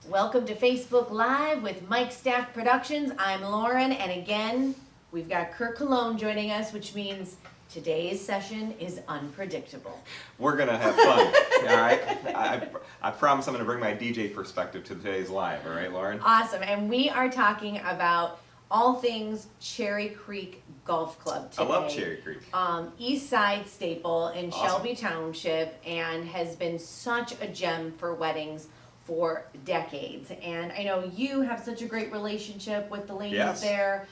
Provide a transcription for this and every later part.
Welcome to Facebook Live with Mike Staff Productions. I'm Lauren, and again, we've got Kurt Cologne joining us, which means today's session is unpredictable. We're gonna have fun, all right? I promise I'm gonna bring my DJ perspective to today's live, all right, Lauren? Awesome, and we are talking about all things Cherry Creek Golf Club today. I love Cherry Creek. East Side staple in Awesome. Shelby Township, and has been such a gem for weddings for decades. And I know you have such a great relationship with the ladies Yes. there.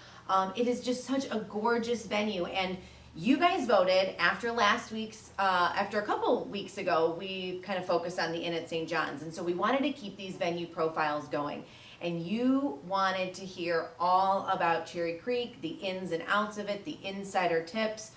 It is just such a gorgeous venue, and you guys voted after last week's, after a couple weeks ago, we kind of focused on the Inn at St. John's, and so we wanted to keep these venue profiles going. And you wanted to hear all about Cherry Creek, the ins and outs of it, the insider tips,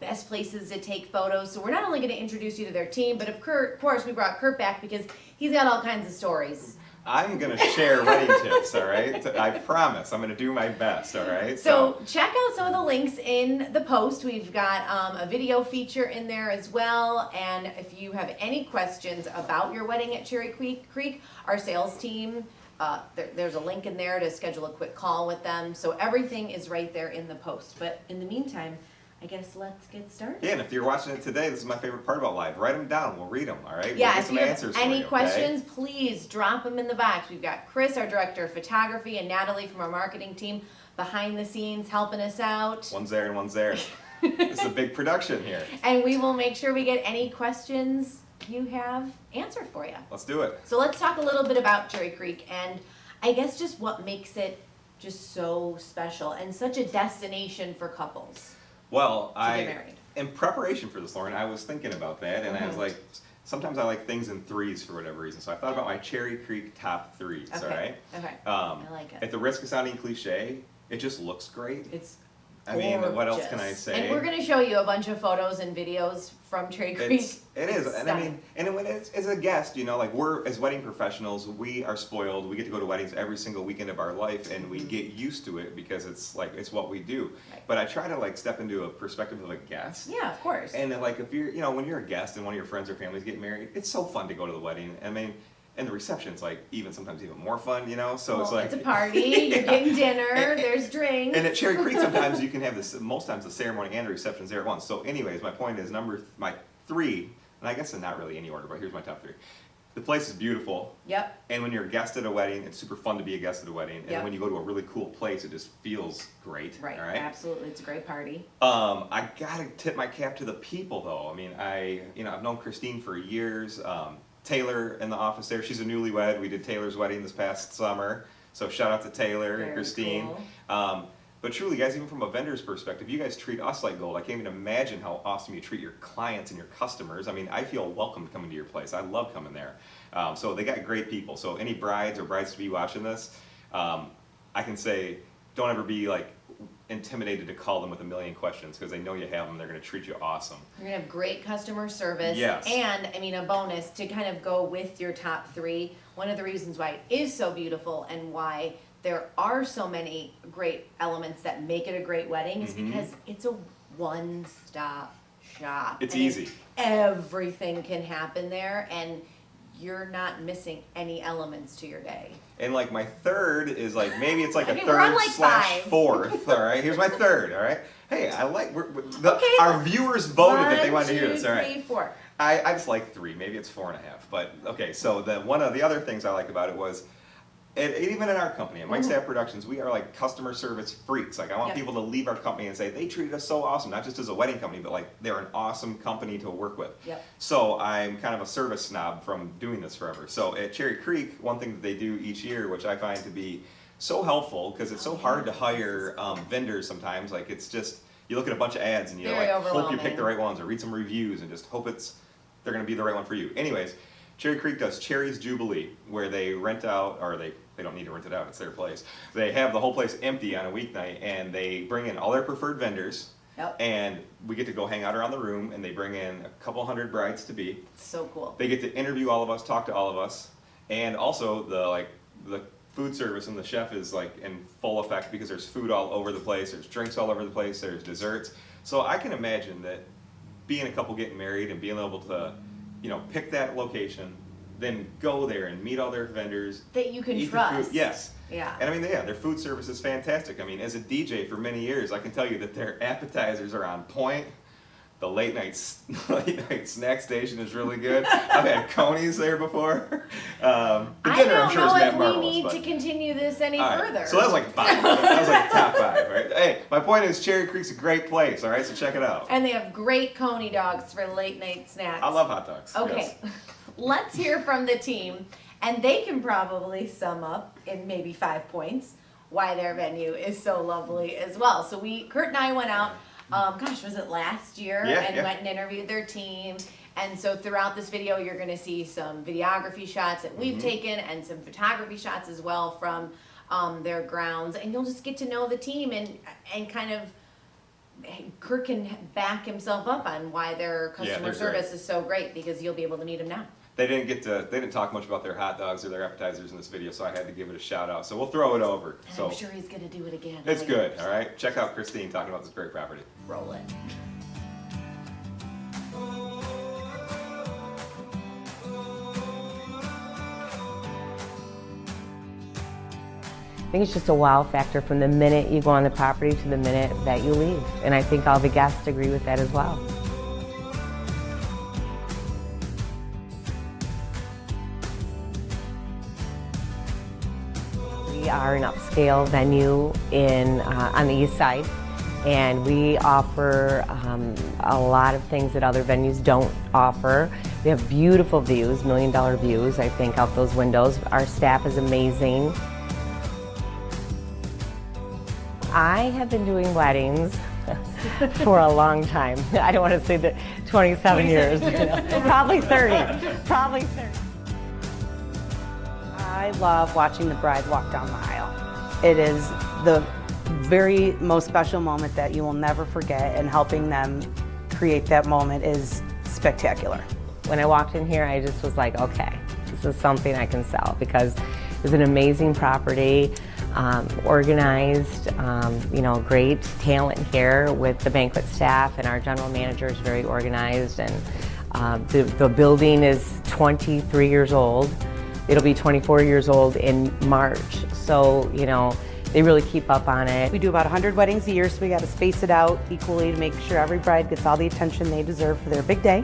best places to take photos. So we're not only going to introduce you to their team, but of course we brought Kurt back because he's got all kinds of stories. I'm gonna share wedding tips, all right? I promise, I'm gonna do my best, all right? So check out some of the links in the post. We've got a video feature in there as well. And if you have any questions about your wedding at Cherry Creek, our sales team, there's a link in there to schedule a quick call with them. So everything is right there in the post. But in the meantime, I guess let's get started. Yeah, and if you're watching it today, this is my favorite part about live. Write them down, we'll read them, all right? Yeah, we'll get if some you have answers any for you, questions, please drop them in the box. We've got Chris, our director of photography, and Natalie from our marketing team behind the scenes helping us out. One's there and one's there. It's a big production here. And we will make sure we get any questions you have answered for you. Let's do it. So let's talk a little bit about Cherry Creek, and I guess just what makes it just so special and such a destination for couples. Well, get married. in preparation for this, Lauren, I was thinking about that, and I was Mhm. like, sometimes I like things in threes for whatever reason. So I thought about my Cherry Creek top threes, all right? Okay. I like it. At the risk of sounding cliche, it just looks great. It's I mean, what else can I gorgeous. say? And we're going to show you a bunch of photos and videos from Cherry Creek. It is, It's and I mean, and when it's, as a guest, you know, like we're, as wedding professionals, we are spoiled. We get to go to weddings every single weekend of our life, and we get used to it because it's like, it's what we do. Right. But I try to like step into a perspective of a guest. Yeah, of course. And then, like, if you're, you know, when you're a guest and one of your friends or families get married, it's so fun to go to the wedding. I mean, and the reception's like sometimes even more fun, you know. So well, it's like it's a party. You're getting dinner. There's drinks. And at Cherry Creek, sometimes you can have this. Most times, the ceremony and the reception's there at once. So, anyways, my point is my three, and I guess in not really any order, but here's my top three. The place is beautiful. Yep. And when you're a guest at a wedding, it's super fun to be a guest at a wedding. And Yep. when you go to a really cool place, it just feels great. Right. All right. Absolutely, it's a great party. I gotta tip my cap to the people, though. I mean, I've known Christine for years. Taylor in the office there, she's a newlywed. We did Taylor's wedding this past summer, so shout out to Taylor and Very Christine. cool. But truly, guys, even from a vendor's perspective, you guys treat us like gold. I can't even imagine how awesome you treat your clients and your customers. I mean, I feel welcome coming to your place. I love coming there. So they got great people. So any brides or brides to be watching this, I can say, don't ever be like intimidated to call them with a million questions, because they know you have them. They're going to treat you awesome. You're going to have great customer service. Yes. And, I mean, a bonus to kind of go with your top three. One of the reasons why it is so beautiful and why there are so many great elements that make it a great wedding is because it's a one-stop shop. It's And easy. Everything can happen there, and you're not missing any elements to your day. And like my third is like, maybe it's like a Okay, we're on third like slash five. fourth. All right, here's my third. All right. Hey, I like Okay, our viewers voted that they wanted to hear One, this. two, All right. three, four. I just like three. Maybe it's 4.5. But okay. So one of the other things I liked about it was, even in our company, at Mike Staff Productions, we are like customer service freaks. Like I want Yep. people to leave our company and say they treated us so awesome, not just as a wedding company, but like they're an awesome company to work with. Yep. So I'm kind of a service snob from doing this forever. So at Cherry Creek, one thing that they do each year, which I find to be so helpful, because it's so hard to hire vendors sometimes. Like it's just, you look at a bunch of ads and you Very like hope you pick overwhelming. the right ones or read some reviews and just hope they're going to be the right one for you. Anyways, Cherry Creek does Cherry's Jubilee, where they rent out, or they don't need to rent it out, it's their place. They have the whole place empty on a weeknight, and they bring in all their preferred vendors. Yep. And we get to go hang out around the room, and they bring in a couple hundred brides to be. So cool. They get to interview all of us, talk to all of us, and also the food service and the chef is like in full effect, because there's food all over the place, there's drinks all over the place, there's desserts. So I can imagine that being a couple getting married and being able to, pick that location, then go there and meet all their vendors. That you can eat the trust. food. Yes. Yeah. And I mean, yeah, their food service is fantastic. I mean, as a DJ for many years, I can tell you that their appetizers are on point. The late night snack station is really good. I've had Coney's there before. The dinner, I'm sure, is I don't know if we marvelous, need to continue this any further. So that was like 5. That was like top 5, right? Hey, my point is Cherry Creek's a great place, all right? So check it out. And they have great Coney dogs for late night snacks. I love hot dogs. Okay, Yes. let's hear from the team, and they can probably sum up in maybe 5 points why their venue is so lovely as well. So Kurt and I went out, was it last year? Yeah, and yeah. went and interviewed their team. And so throughout this video, you're gonna see some videography shots that we've taken and some photography shots as well from their grounds. And you'll just get to know the team and kind of, Kurt can back himself up on why their customer they're service great. is so great, because you'll be able to meet them now. They didn't talk much about their hot dogs or their appetizers in this video, so I had to give it a shout out. So we'll throw it over. And So I'm sure he's gonna do it again. it's later, good, so all right? Check out Christine talking about this great property. Roll it. I think it's just a wow factor from the minute you go on the property to the minute that you leave. And I think all the guests agree with that as well. We are an upscale venue on the east side, and we offer a lot of things that other venues don't offer. We have beautiful views, $1 million views, I think, out those windows. Our staff is amazing. I have been doing weddings for a long time. I don't want to say that 27 years, probably 30, probably 30. I love watching the bride walk down the aisle. It is the very most special moment that you will never forget, and helping them create that moment is spectacular. When I walked in here, I just was like, okay, this is something I can sell, because it's an amazing property, organized, great talent here with the banquet staff, and our general manager is very organized, and the building is 23 years old. It'll be 24 years old in March, so, they really keep up on it. We do about 100 weddings a year, so we got to space it out equally to make sure every bride gets all the attention they deserve for their big day.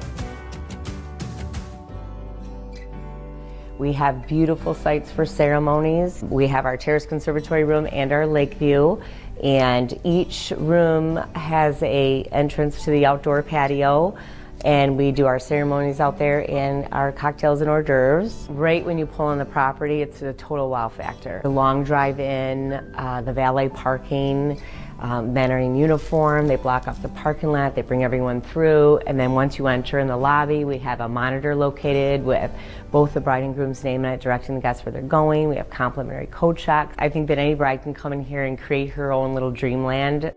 We have beautiful sites for ceremonies. We have our Terrace Conservatory room and our Lakeview, and each room has an entrance to the outdoor patio, and we do our ceremonies out there and our cocktails and hors d'oeuvres. Right when you pull on the property, it's a total wow factor. The long drive in, the valet parking, men are in uniform, they block off the parking lot, they bring everyone through, and then once you enter in the lobby, we have a monitor located with both the bride and groom's name on it, directing the guests where they're going. We have complimentary coat checks. I think that any bride can come in here and create her own little dreamland.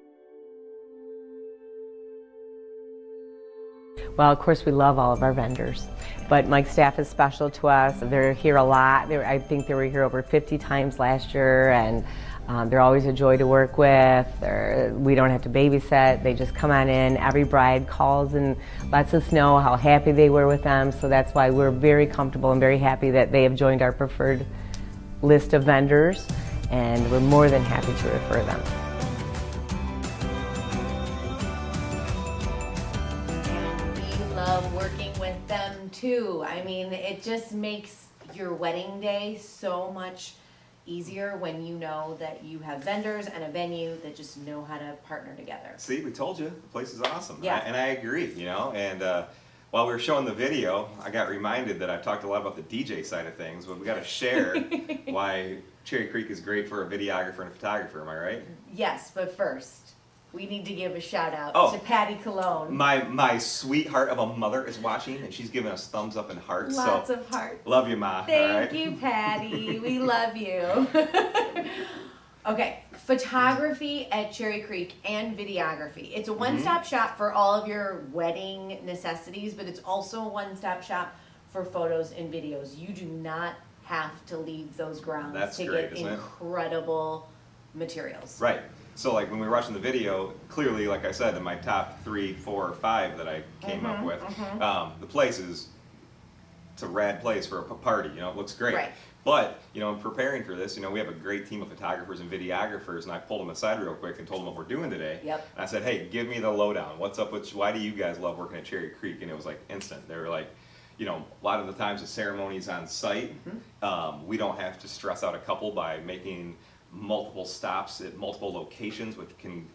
Well, of course, we love all of our vendors, but Mike's staff is special to us. They're here a lot. I think they were here over 50 times last year, and they're always a joy to work with. We don't have to babysit. They just come on in. Every bride calls and lets us know how happy they were with them, so that's why we're very comfortable and very happy that they have joined our preferred list of vendors, and we're more than happy to refer them. Love working with them too. I mean, it just makes your wedding day so much easier when you know that you have vendors and a venue that just know how to partner together. See, we told you, the place is awesome. Yeah. And I agree, and while we were showing the video, I got reminded that I've talked a lot about the DJ side of things, but we got to share why Cherry Creek is great for a videographer and a photographer, am I right? Yes, but first, we need to give a shout out Oh. to Patty Cologne. My sweetheart of a mother is watching, and she's giving us thumbs up and hearts. Lots so of hearts. love you, Ma. all Thank right? you, Patty. We love you. Okay, photography at Cherry Creek and videography. It's a one-stop shop for all of your wedding necessities, but it's also a one-stop shop for photos and videos. You do not have to leave those grounds That's to great, get isn't it? incredible materials. Right. So like when we were watching the video, clearly, like I said, in my top 3, 4, or 5 that I came up with, the place is it's a rad place for a party. You know, it looks great. Right. But, you know, in preparing for this, you know, we have a great team of photographers and videographers, and I pulled them aside real quick and told them what we're doing today. Yep. And I said, hey, give me the lowdown. What's up with, why do you guys love working at Cherry Creek? And it was like instant. They were like, you know, a lot of the times the ceremony's on site. We don't have to stress out a couple by making multiple stops at multiple locations, which can,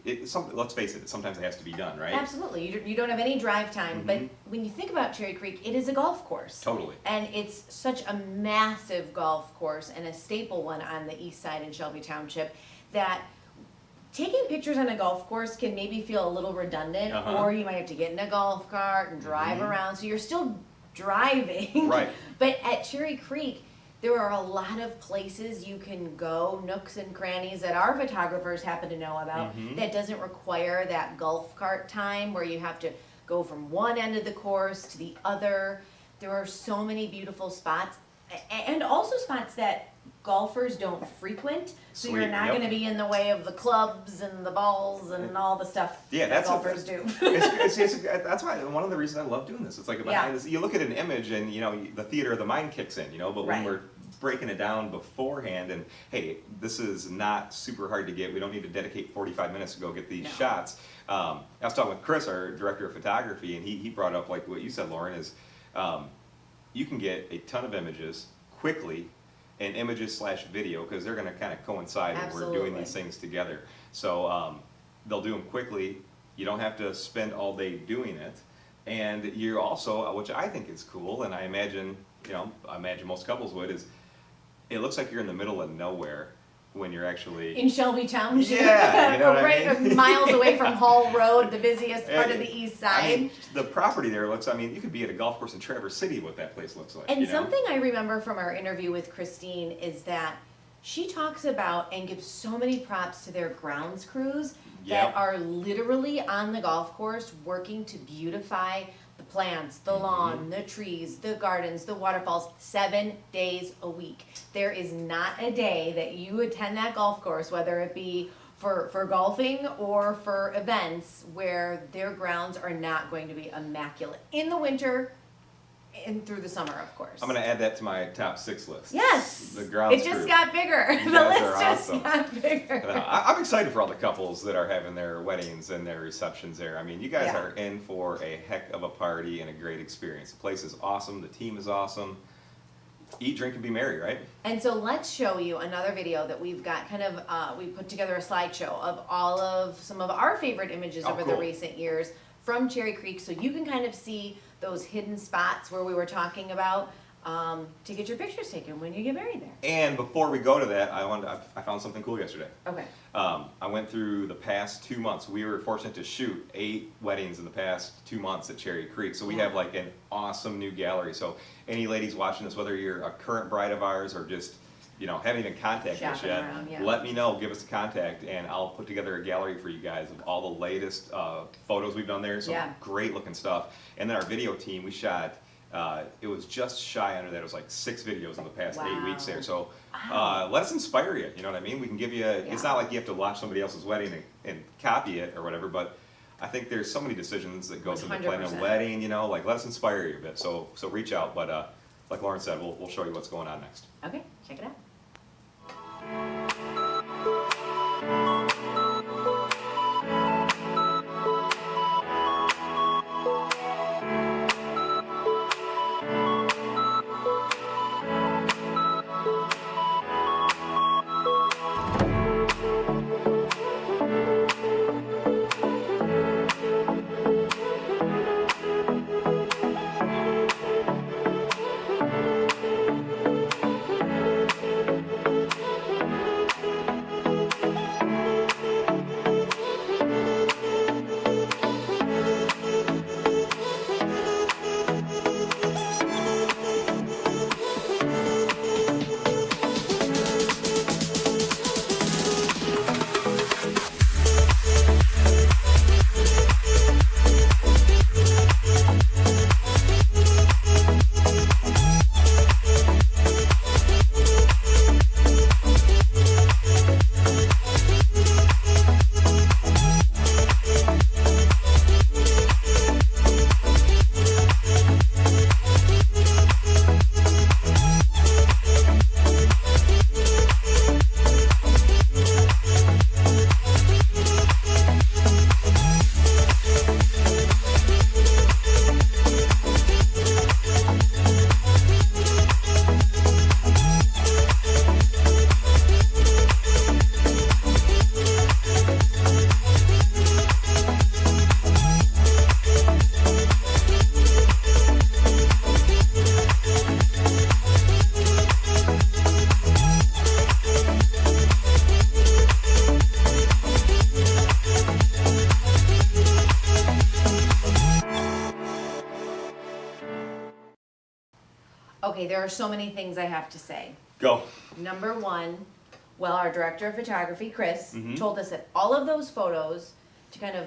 let's face it, sometimes it has to be done, right? Absolutely. You don't have any drive time, but when you think about Cherry Creek, it is a golf course. Totally. And it's such a massive golf course and a staple one on the east side in Shelby Township that taking pictures on a golf course can maybe feel a little redundant, or you might have to get in a golf cart and drive around, so you're still driving. Right. But at Cherry Creek, there are a lot of places you can go, nooks and crannies that our photographers happen to know about, that doesn't require that golf cart time where you have to go from one end of the course to the other. There are so many beautiful spots, and also spots that golfers don't frequent, so you're Sweet, not yep. going to be in the way of the clubs and the balls and all the stuff that that's golfers do. That's why one of the reasons I love doing this. It's like behind Yeah. this, you look at an image and you know the theater of the mind kicks in, you know. But when Right. we're breaking it down beforehand, and hey, this is not super hard to get. We don't need to dedicate 45 minutes to go get these No. shots. I was talking with Chris, our director of photography, and he brought up like what you said, Lauren, is you can get a ton of images quickly. And images / video, because they're going to kind of coincide when we're doing Absolutely. these things together. So they'll do them quickly. You don't have to spend all day doing it. And you're also, which I think is cool, and I imagine most couples would, is it looks like you're in the middle of nowhere when you're actually In Shelby Township, Yeah, you know what I right mean? miles away from Hall Road, the busiest part of the east side. I mean, the property there looks, you could be at a golf course in Traverse City what that place looks like. And you know? something I remember from our interview with Christine is that she talks about and gives so many props to their grounds crews that Yep. are literally on the golf course working to beautify the plants, the lawn, the trees, the gardens, the waterfalls, 7 days a week. There is not a day that you attend that golf course, whether it be for golfing or for events, where their grounds are not going to be immaculate in the winter and through the summer, of course. I'm going to add that to my top 6 list. Yes, The grounds it just crew. got bigger. The guys list are just awesome. got bigger. I'm excited for all the couples that are having their weddings and their receptions there. I mean, you guys Yeah. are in for a heck of a party and a great experience. The place is awesome. The team is awesome. Eat, drink, and be merry, right? And so let's show you another video that we've got we put together a slideshow of some of our favorite images Oh, over the cool. recent years from Cherry Creek, so you can kind of see those hidden spots where we were talking about to get your pictures taken when you get married there. And before we go to that, I found something cool yesterday. Okay. I went through the past 2 months. We were fortunate to shoot 8 weddings in the past 2 months at Cherry Creek. So we have like an awesome new gallery. So any ladies watching this, whether you're a current bride of ours or just, haven't even contacted us Shopping yet, around, yeah. let me know, give us a contact, and I'll put together a gallery for you guys of all the latest photos we've done there. Some Yeah. great looking stuff. And then our video team, we shot, it was just shy under that. It was like 6 videos in the past 8 weeks there. So let us inspire you. You know what I mean? We can give you, it's not like you have to watch somebody else's wedding and copy it or whatever, but I think there's so many decisions that goes into planning a 100%. wedding, let us inspire you a bit. So reach out, but like Lauren said, we'll show you what's going on next. Okay, check it out. Okay, there are so many things I have to say. Go. Number one, well, our director of photography, Chris, Mhm. told us that all of those photos, to kind of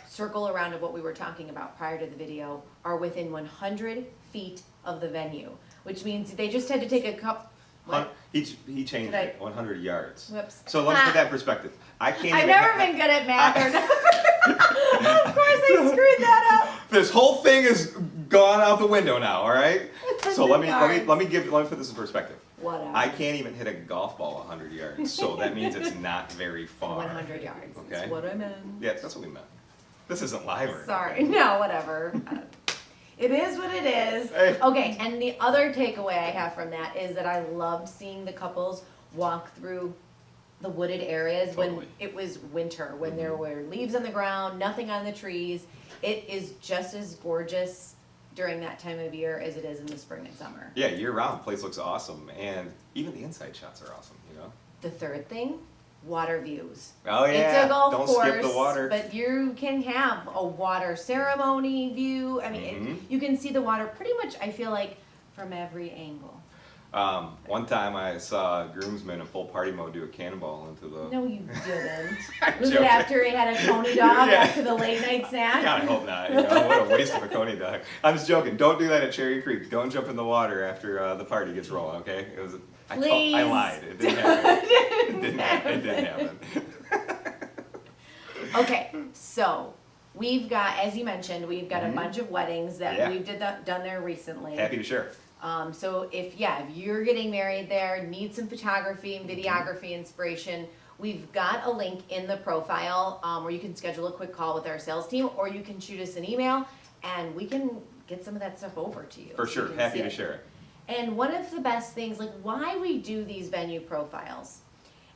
circle around to what we were talking about prior to the video, are within 100 feet of the venue, which means they just had to take a cup. What? He changed Did I- it 100 yards. Whoops. So let me put that in perspective. I can't I've even never been good at math or nothing. Of course I screwed that up. This whole thing is gone out the window now, all right? So let me put this in perspective. Whatever. I can't even hit a golf ball 100 yards, so that means it's not very far. 100 yards. Okay. That's what I meant. Yeah, that's what we meant. This isn't live or Sorry. anything. No, whatever. It is what it is. Hey. Okay, and the other takeaway I have from that is that I loved seeing the couples walk through the wooded areas when Totally. it was winter, when there were leaves on the ground, nothing on the trees. It is just as gorgeous during that time of year as it is in the spring and summer. Yeah, year round, place looks awesome, and even the inside shots are awesome, you know? The third thing, water views. Oh yeah, It's a golf don't course, skip the water. but you can have a water ceremony view. I mean, you can see the water pretty much, I feel like, from every angle. One time I saw a groomsman in full party mode do a cannonball into the... No, you didn't. I'm Was it joking. after he had a Coney dog Yeah. after the late night snack? God, I hope not. You know, what a waste of a Coney dog. I'm just joking. Don't do that at Cherry Creek. Don't jump in the water after the party gets rolling. Okay? It was. I Please. lied. It didn't happen. It didn't happen. Okay, so we've got, as you mentioned, we've got a bunch of weddings that Yeah. we've done there recently. Happy to share. So if you're getting married there, need some photography and videography inspiration, we've got a link in the profile where you can schedule a quick call with our sales team, or you can shoot us an email and we can get some of that stuff over to you. For so you sure. can Happy see to it. share it. And one of the best things, like why we do these venue profiles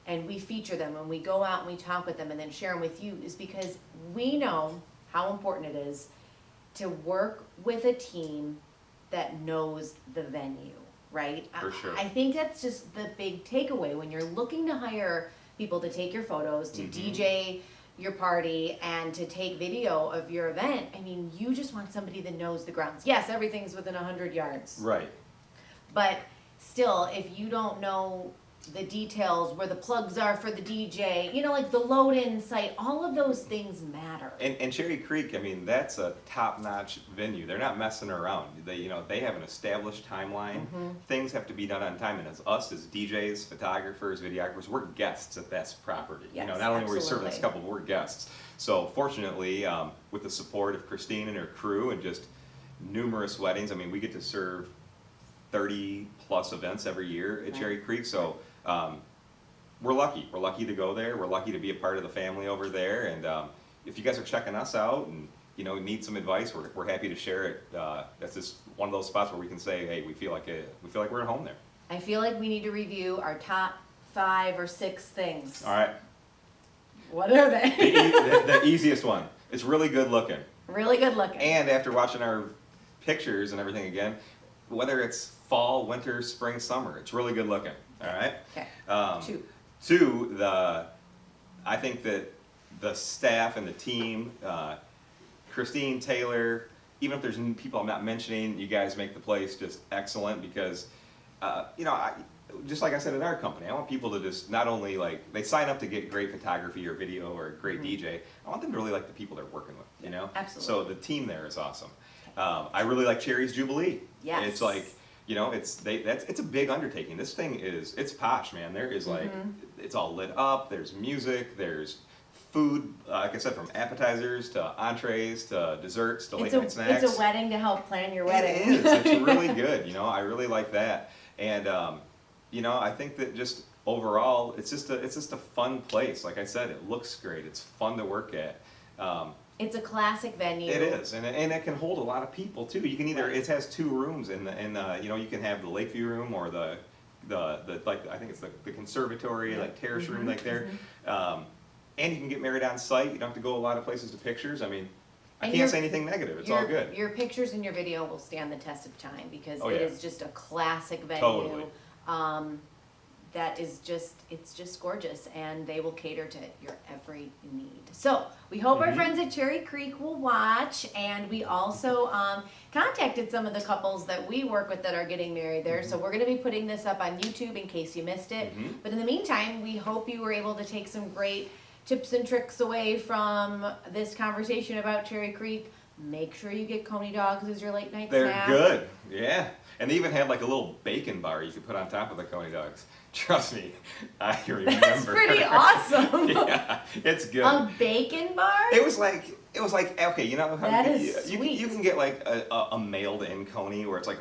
and we feature them and we go out and we talk with them and then share them with you, is because we know how important it is to work with a team that knows the venue, right? For sure. I think that's just the big takeaway when you're looking to hire people to take your photos, to DJ your party, and to take video of your event. I mean, you just want somebody that knows the grounds. Yes, everything's within 100 yards. Right. But still, if you don't know the details, where the plugs are for the DJ, you know, like the load-in site, all of those things matter. And Cherry Creek, I mean, that's a top-notch venue. They're not messing around. They have an established timeline. Things have to be done on time, and as DJs, photographers, videographers, we're guests at that property. Yes, not only were we serving this absolutely. couple, we're guests. So fortunately, with the support of Christine and her crew and just numerous weddings, I mean, we get to serve 30 plus events every year at Cherry Creek. So we're lucky. We're lucky to go there. We're lucky to be a part of the family over there. And if you guys are checking us out and need some advice, we're happy to share it. That's just one of those spots where we can say, hey, we feel like we're at home there. I feel like we need to review our top 5 or 6 things. All right. What are they? The easiest one. It's really good looking. Really good looking. And after watching our pictures and everything again, whether it's fall, winter, spring, summer, it's really good looking. All right. Okay. 2, I think that the staff and the team, Christine, Taylor, even if there's people I'm not mentioning, you guys make the place just excellent because, just like I said in our company, I want people to just not only they sign up to get great photography or video or a great DJ, I want them to really like the people they're working with, Absolutely. So the team there is awesome. I really like Cherry's Jubilee. Yes. It's like, it's a big undertaking. This thing it's posh, man. There is it's all lit up. There's music. There's food. Like I said, from appetizers to entrees to desserts to late night snacks. It's a wedding to help plan your wedding. It is. It's really good. I really like that. And I think that just overall, it's just a fun place. Like I said, it looks great. It's fun to work at. It's a classic venue. It is, and it can hold a lot of people too. You can either it has 2 rooms, and you can have the Lakeview room or the I think it's the conservatory terrace room there, and you can get married on site. You don't have to go a lot of places to pictures. I mean, I can't say anything negative. It's all good. Your pictures and your video will stand the test of time because Oh, it yeah. is just a classic venue. Totally. that is just, it's just gorgeous, and they will cater to your every need. So we hope our friends at Cherry Creek will watch, and we also contacted some of the couples that we work with that are getting married there. So we're going to be putting this up on YouTube in case you missed it. But in the meantime, we hope you were able to take some great tips and tricks away from this conversation about Cherry Creek. Make sure you get Coney dogs as your late night snack. They're good, yeah. And they even had like a little bacon bar you could put on top of the Coney dogs. Trust me, I remember. That's pretty awesome. Yeah, it's good. A bacon bar? It was like okay, you know how That is you sweet. can get like a mailed-in Coney where it's like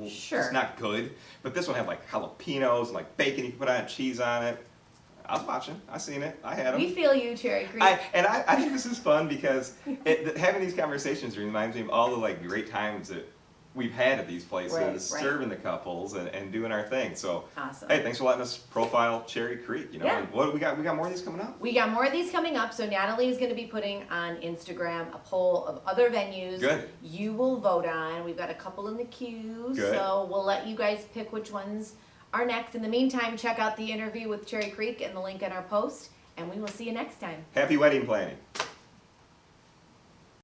Sure. it's not good, but this one had like jalapenos and like bacon. You can put on cheese on it. I was watching. I seen it. I had them. We feel you, Cherry Creek. I think this is fun because having these conversations reminds me of all the like great times that we've had at these places, Right. serving the couples and doing our thing. So, Awesome. hey, thanks for letting us profile Cherry Creek. You know, Yeah. and what we got more of these coming up. We got more of these coming up, so Natalie is going to be putting on Instagram a poll of other venues Good. you will vote on. We've got a couple in the queue, Good. so we'll let you guys pick which ones are next. In the meantime, check out the interview with Cherry Creek and the link in our post, and we will see you next time. Happy wedding planning.